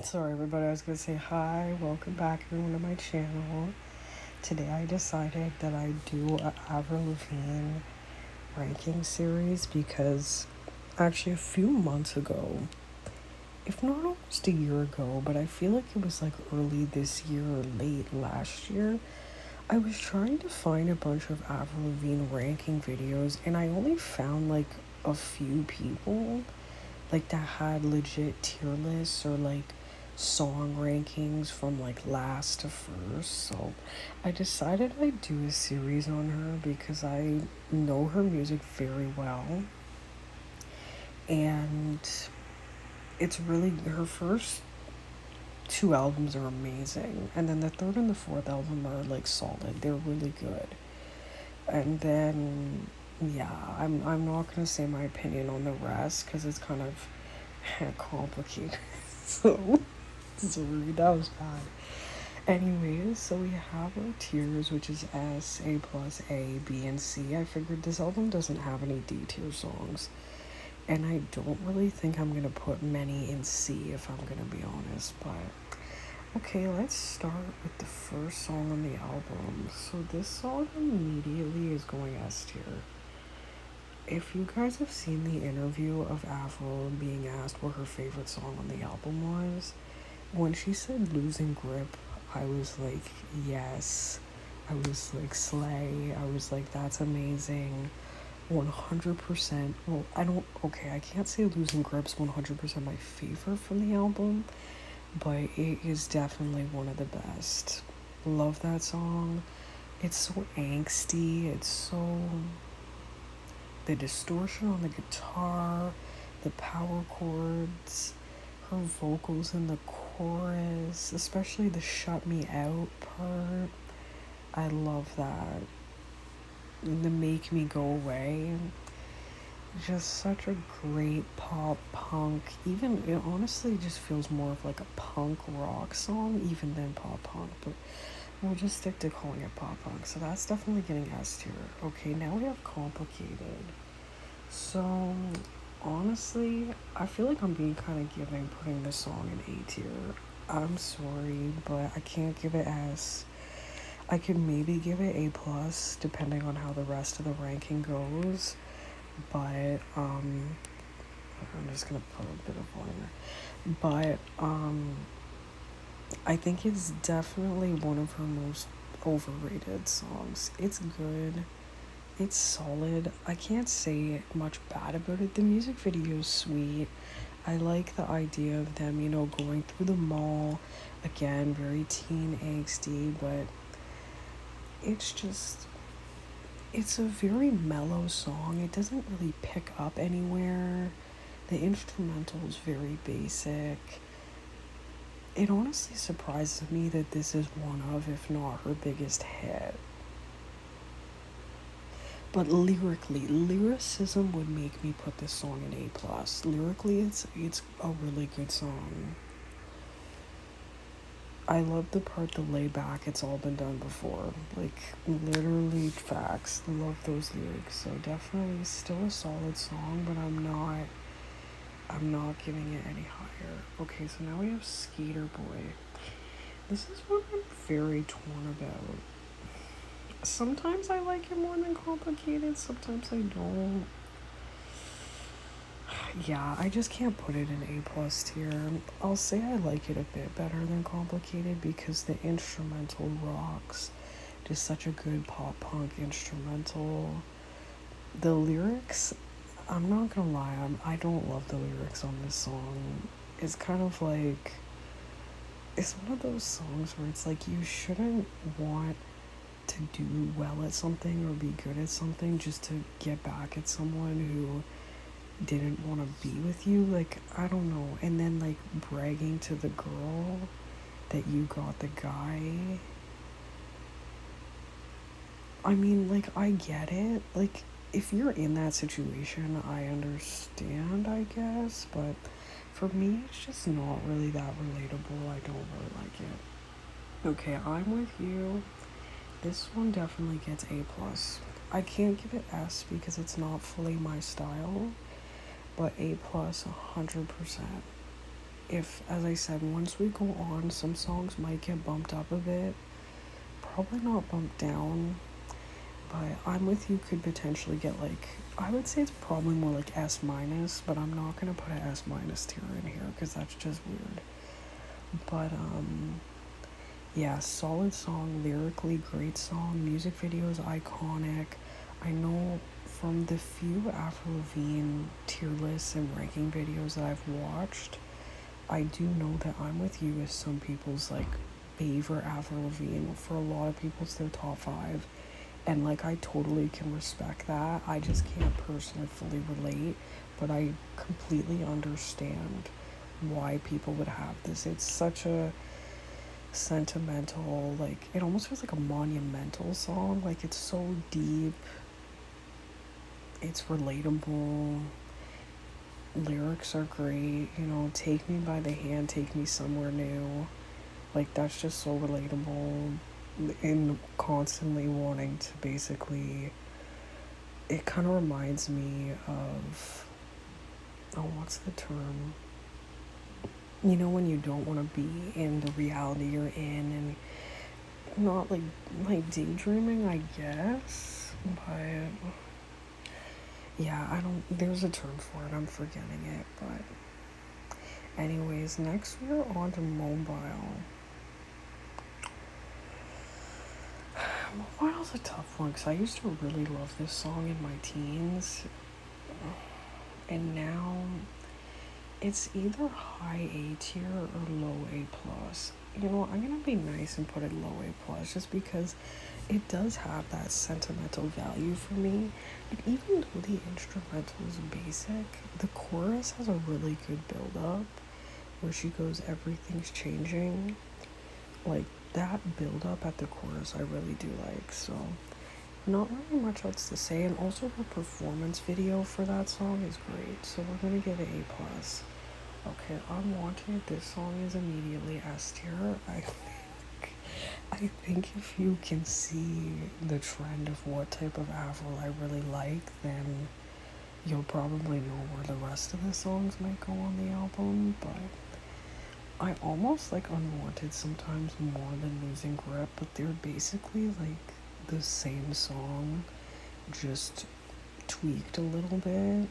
Sorry, everybody. I was gonna say hi. Welcome back, everyone, to my channel. Today, I decided that I do a Avril Lavigne ranking series because actually a few months ago, if not almost a year ago, but I feel like it was like early this year or late last year, I was trying to find a bunch of Avril Lavigne ranking videos, and I only found like a few people like that had legit tier lists or like song rankings from like last to first. So I decided I'd do a series on her because I know her music very well, and it's really her first two albums are amazing, and then the third and the fourth album are like solid. They're really good. And then yeah, I'm not gonna say my opinion on the rest because it's kind of complicated. So sorry, that was bad. Anyways, so we have our tiers, which is S, A plus, A, B, and C. I figured this album doesn't have any D tier songs, and I don't really think I'm gonna put many in C if I'm gonna be honest. But okay, let's start with the first song on the album. So this song immediately is going S tier. If you guys have seen the interview of Avril being asked what her favorite song on the album was, when she said Losing Grip, I was like, yes. I was like, slay. I was like, that's amazing. 100%. Well, I can't say Losing Grip's 100% my favorite from the album, but it is definitely one of the best. Love that song. It's so angsty. It's so. The distortion on the guitar, the power chords, her vocals in the chorus, especially the Shut Me Out part. I love that. And the Make Me Go Away. Just such a great pop punk. Even it honestly just feels more of like a punk rock song even than pop punk, but we'll just stick to calling it pop punk. So that's definitely getting S tier. Okay, now we have Complicated. So honestly, I feel like I'm being kind of giving putting this song in A tier. I'm sorry, but I can't give it S. I could maybe give it A plus depending on how the rest of the ranking goes. But I'm just gonna put a bit of volume. But I think it's definitely one of her most overrated songs. It's good. It's solid. I can't say much bad about it. The music video is sweet. I like the idea of them, going through the mall. Again, very teen angsty, but it's just, it's a very mellow song. It doesn't really pick up anywhere. The instrumental is very basic. It honestly surprises me that this is one of, if not her biggest hit. But lyricism would make me put this song in A plus. Lyrically, it's a really good song. I love the part, the lay back. It's all been done before. Like literally facts. Love those lyrics. So definitely still a solid song, but I'm not giving it any higher. Okay, so now we have Skater Boy. This is what I'm very torn about. Sometimes I like it more than Complicated, sometimes I don't. Yeah, I just can't put it in A plus tier. I'll say I like it a bit better than Complicated because the instrumental rocks. Just such a good pop punk instrumental. The lyrics, I'm not gonna lie, I don't love the lyrics on this song. It's kind of like, it's one of those songs where it's like you shouldn't want to do well at something or be good at something just to get back at someone who didn't want to be with you. Like, I don't know. And then, like, bragging to the girl that you got the guy. I mean, like, I get it. Like, if you're in that situation, I understand, I guess. But for me, it's just not really that relatable. I don't really like it. Okay, I'm with you. This one definitely gets A plus. I can't give it S because it's not fully my style, but A plus 100%. if, as I said, once we go on, some songs might get bumped up a bit. Probably not bumped down, but I'm With You could potentially get like, I would say it's probably more like S minus, but I'm not gonna put an S minus tier in here because that's just weird. But yeah, solid song, lyrically great song, music video is iconic. I know from the few Avril Lavigne tier lists and ranking videos that I've watched, I do know that I'm With You is some people's like favorite Avril Lavigne. For a lot of people, it's their top 5. And like, I totally can respect that. I just can't personally fully relate, but I completely understand why people would have this. It's such a sentimental, like, it almost feels like a monumental song. Like, it's so deep, it's relatable, lyrics are great, you know, take me by the hand, take me somewhere new. Like, that's just so relatable. And constantly wanting to basically, it kind of reminds me of, oh, what's the term? You know, when you don't want to be in the reality you're in, and not like daydreaming, I guess, but yeah, I don't, there's a term for it, I'm forgetting it, but anyways, next we're on to Mobile. Mobile's a tough one because I used to really love this song in my teens, and now it's either high A tier or low A plus. You know, I'm gonna be nice and put it low A plus just because it does have that sentimental value for me. And even though the instrumental is basic, the chorus has a really good build up where she goes, everything's changing. Like, that build up at the chorus I really do like. So not really much else to say, and also the performance video for that song is great. So we're gonna give it A plus. Okay, Unwanted, this song is immediately S tier. I think if you can see the trend of what type of Avril I really like, then you'll probably know where the rest of the songs might go on the album. But I almost like Unwanted sometimes more than Losing Grip, but they're basically like the same song, just tweaked a little bit.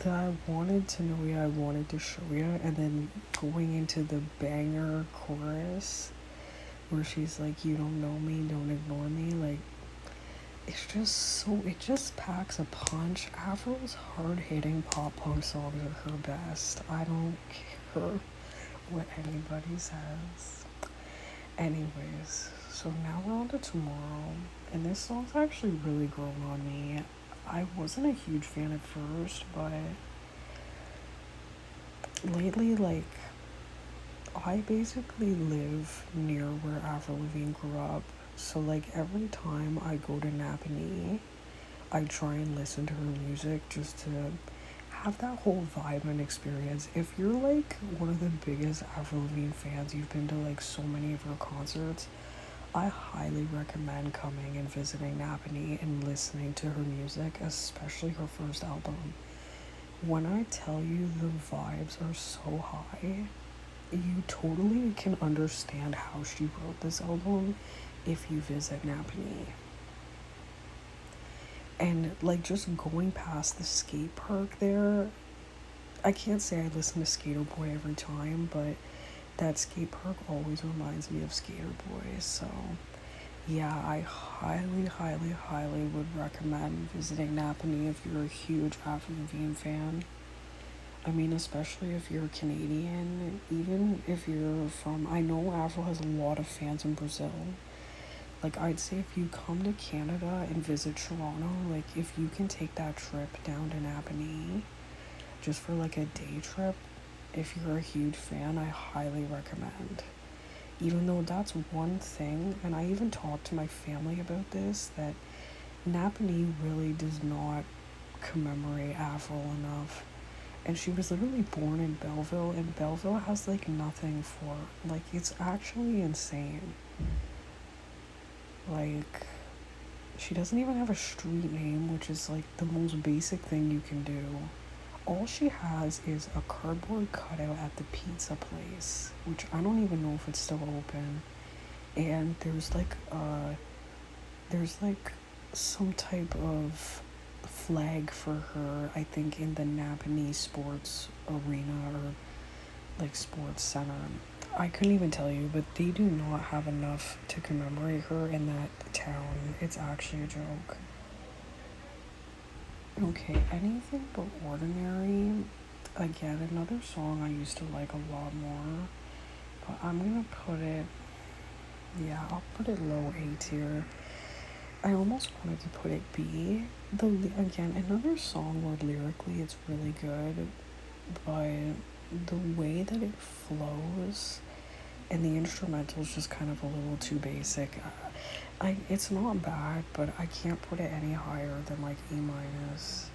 That I wanted to know ya, I wanted to show ya, and then going into the banger chorus where she's like, you don't know me, don't ignore me, like, it's just so, it just packs a punch. Avril's hard-hitting pop punk songs are her best. I don't care what anybody says. Anyways, so now we're on to Tomorrow, and this song's actually really grown on me. I wasn't a huge fan at first, but lately, like, I basically live near where Avril Lavigne grew up. So, like, every time I go to Napanee, I try and listen to her music just to have that whole vibe and experience. If you're, like, one of the biggest Avril Lavigne fans, you've been to, like, so many of her concerts, I highly recommend coming and visiting Napanee and listening to her music, especially her first album. When I tell you the vibes are so high, you totally can understand how she wrote this album if you visit Napanee. And like, just going past the skate park there, I can't say I listen to Skater Boy every time, but that skate park always reminds me of Skater Boy. So yeah, I highly, highly, highly would recommend visiting Napanee if you're a huge Avril Lavigne fan. I mean, especially if you're Canadian, even if you're from, I know Avril has a lot of fans in Brazil. Like, I'd say if you come to Canada and visit Toronto, like, if you can take that trip down to Napanee, just for like a day trip, if you're a huge fan, I highly recommend. Even though that's one thing, and I even talked to my family about this, that Napanee really does not commemorate Avril enough. And she was literally born in Belleville, and Belleville has like nothing for, like, it's actually insane. Like, She doesn't even have a street name, which is like the most basic thing you can do. All she has is a cardboard cutout at the pizza place, which I don't even know if it's still open. And there's like some type of flag for her, I think, in the Napanee sports arena or like sports center. I couldn't even tell you, but they do not have enough to commemorate her in that town. It's actually a joke. Okay, anything but ordinary. Again, another song I used to like a lot more, but I'm gonna put it, yeah, I'll put it low A tier. I almost wanted to put it B. Again, another song where lyrically it's really good, but the way that it flows and the instrumental is just kind of a little too basic. It's not bad, but I can't put it any higher than like E minus.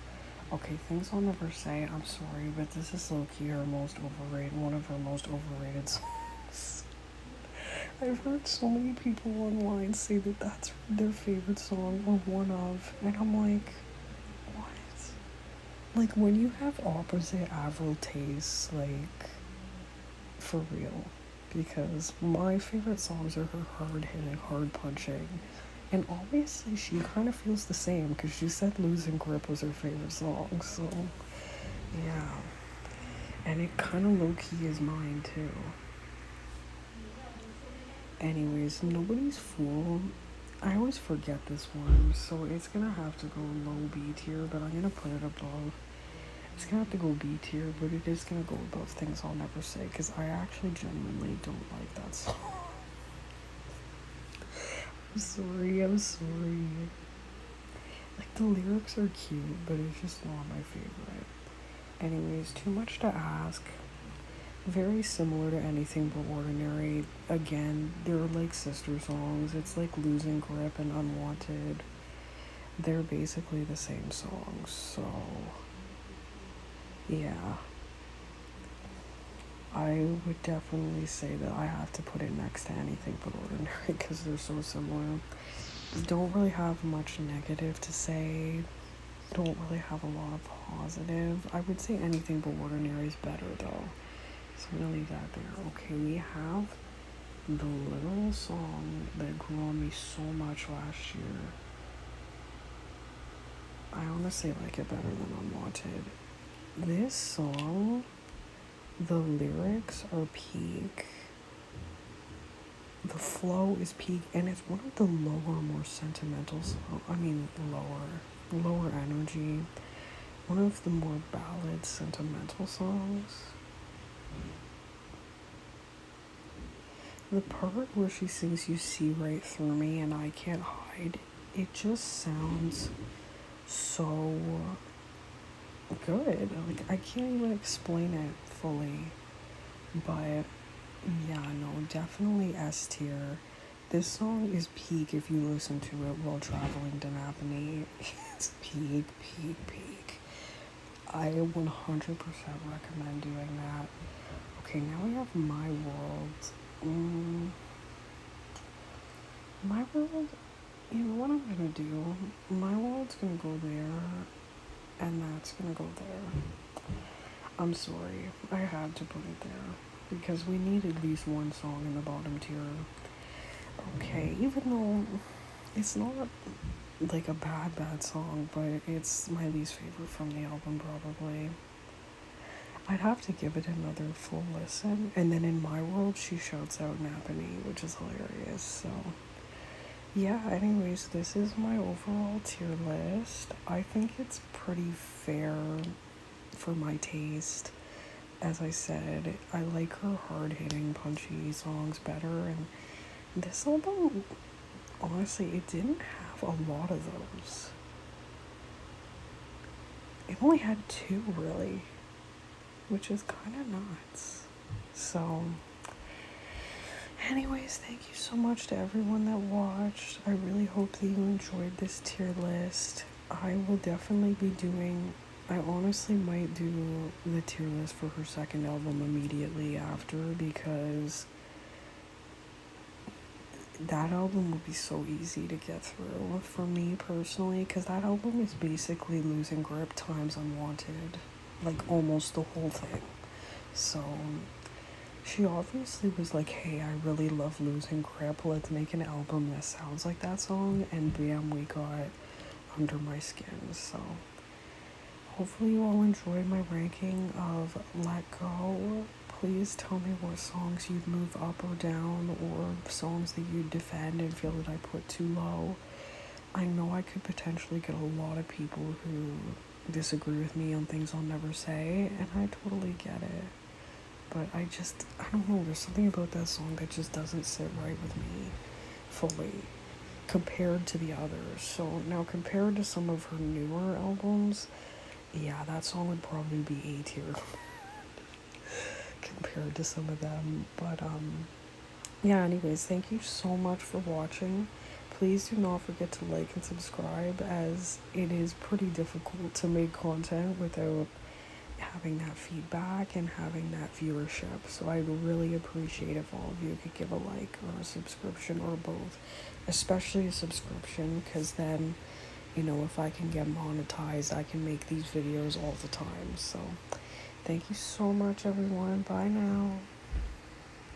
Okay, things I'll never say. I'm sorry, but this is low key her most overrated, one of her most overrated songs. I've heard so many people online say that that's their favorite song or one of, and I'm like, what? Like when you have opposite Avril tastes, like for real. Because my favorite songs are her hard hitting, hard punching. And obviously she kind of feels the same because she said Losing Grip was her favorite song. So, yeah. And it kind of low key is mine too. Anyways, Nobody's Fool. I always forget this one, so it's gonna have to go low B tier, but I'm gonna put it above. It's gonna have to go B tier, but it is gonna go above Things I'll Never Say, because I actually genuinely don't like that song. I'm sorry. Like, the lyrics are cute, but it's just not my favorite. Anyways, Too Much to Ask. Very similar to Anything But Ordinary. Again, they're like sister songs. It's like Losing Grip and Unwanted. They're basically the same songs, so yeah. I would definitely say that I have to put it next to Anything But Ordinary because they're so similar. Don't really have much negative to say. Don't really have a lot of positive. I would say Anything But Ordinary is better though. So I'm gonna leave that there. Okay, we have the little song that grew on me so much last year. I honestly like it better than Unwanted. This song, the lyrics are peak. The flow is peak, and it's one of the lower, more sentimental songs. I mean, lower energy. One of the more ballad, sentimental songs. The part where she sings "You See Right Through Me" and "I Can't Hide," it just sounds so good. Like, I can't even explain it fully. But yeah, no, definitely S tier. This song is peak if you listen to it while traveling to Napanee. It's peak, peak, peak. I 100% recommend doing that. Okay, now we have My World. My World, you know what I'm gonna do? My World's gonna go there, and that's gonna go there. I'm sorry, I had to put it there, because we need at least one song in the bottom tier. Okay, even though it's not like a bad song, but it's my least favorite from the album probably. I'd have to give it another full listen, and then in My World she shouts out Napanee, which is hilarious. So yeah, anyways, this is my overall tier list. I think it's pretty fair for my taste. As I said, I like her hard-hitting, punchy songs better, and this album, honestly, it didn't have a lot of those. It only had two, really, which is kind of nuts. So, anyways, thank you so much to everyone that watched. I really hope that you enjoyed this tier list. I will definitely be doing, I honestly might do the tier list for her second album immediately after, because that album would be so easy to get through for me personally, because that album is basically Losing Grip times Unwanted, like almost the whole thing. So she obviously was like, hey, I really love Losing Grip, let's make an album that sounds like that song, and bam, we got Under My Skin. So hopefully you all enjoyed my ranking of Let Go. Please tell me what songs you'd move up or down, or songs that you'd defend and feel that I put too low. I know I could potentially get a lot of people who disagree with me on things I'll never say, and I totally get it. But I don't know, there's something about that song that just doesn't sit right with me fully compared to the others. So now, compared to some of her newer albums, yeah, that song would probably be A tier compared to some of them. But yeah, anyways, thank you so much for watching. Please do not forget to like and subscribe, as it is pretty difficult to make content without having that feedback and having that viewership. So I'd really appreciate if all of you could give a like or a subscription or both, especially a subscription, because then, you know, if I can get monetized, I can make these videos all the time. So thank you so much, everyone. Bye now.